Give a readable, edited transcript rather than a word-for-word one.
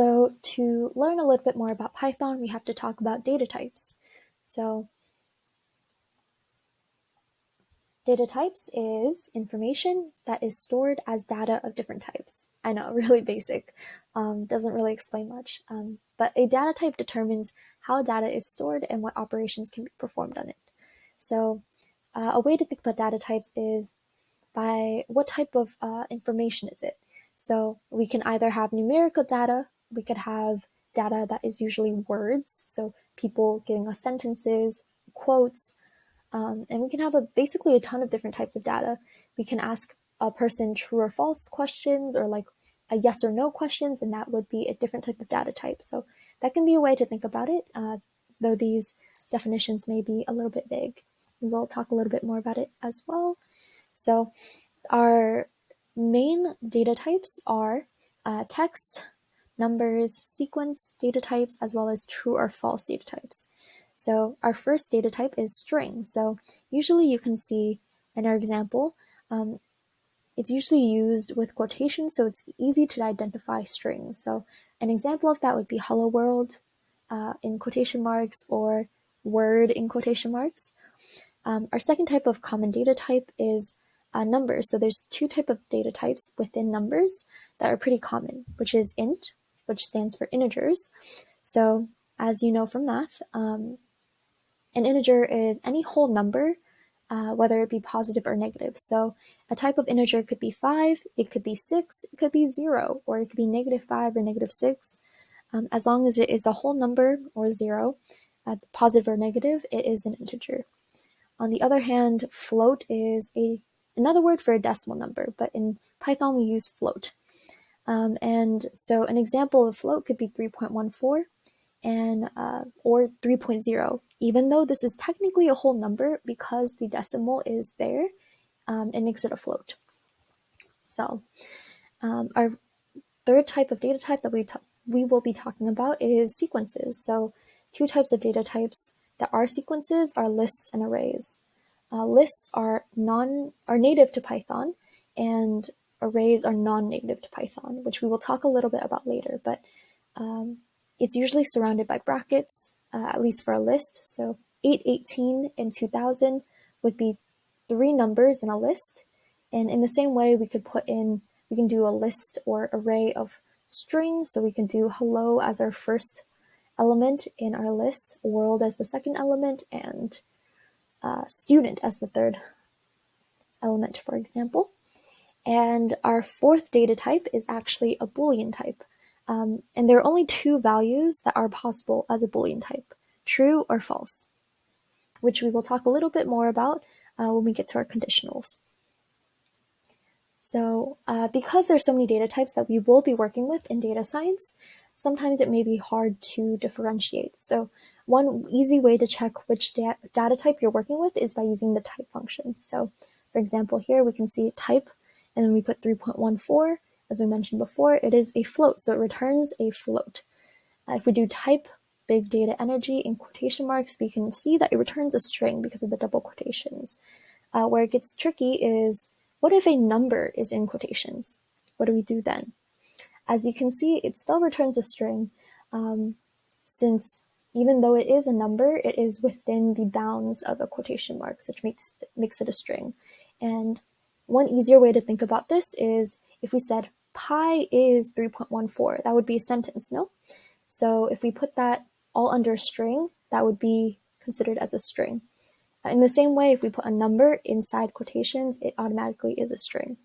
So to learn a little bit more about Python, we have to talk about data types. So data types is information that is stored as data of different types. I know, really basic, doesn't really explain much, but a data type determines how data is stored and what operations can be performed on it. So a way to think about data types is by what type of information is it. So we can either have numerical data, we could have data that is usually words, so people giving us sentences, quotes, and we can have basically a ton of different types of data. We can ask a person true or false questions, or like a yes or no questions, and that would be a different type of data type. So that can be a way to think about it, though these definitions may be a little bit vague. We will talk a little bit more about it as well. So our main data types are text, numbers, sequence data types, as well as true or false data types. So our first data type is string. So usually you can see in our example, it's usually used with quotations, so it's easy to identify strings. So an example of that would be hello world in quotation marks, or word in quotation marks. Our second type of common data type is numbers. So there's two types of data types within numbers that are pretty common, which is int, which stands for integers. So as you know from math, an integer is any whole number, whether it be positive or negative. So a type of integer could be 5, it could be 6, it could be 0, or it could be -5 or -6. As long as it is a whole number or 0, positive or negative, it is an integer. On the other hand, float is another word for a decimal number, but in Python we use float. And so an example of float could be 3.14 or 3.0. Even though this is technically a whole number, because the decimal is there, it makes it a float. So our third type of data type that we will be talking about is sequences. So two types of data types that are sequences are lists and arrays. Lists are native to Python, and arrays are non-native to Python, which we will talk a little bit about later, but it's usually surrounded by brackets, at least for a list. So 818 and 2000 would be 3 numbers in a list. And in the same way, we can do a list or array of strings. So we can do hello as our first element in our list, world as the second element, and student as the third element, for example. And our fourth data type is actually a Boolean type. And there are only 2 values that are possible as a Boolean type, true or false, which we will talk a little bit more about when we get to our conditionals. So because there's so many data types that we will be working with in data science, sometimes it may be hard to differentiate. So one easy way to check which data type you're working with is by using the type function. So for example, here we can see type, and then we put 3.14. As we mentioned before, it is a float, so it returns a float. If we do type big data energy in quotation marks, we can see that it returns a string because of the double quotations. Where it gets tricky is, what if a number is in quotations? What do we do then? As you can see, it still returns a string, since even though it is a number, it is within the bounds of a quotation marks, which makes it a string. And one easier way to think about this is if we said pi is 3.14, that would be a sentence, no? So if we put that all under a string, that would be considered as a string. In the same way, if we put a number inside quotations, it automatically is a string.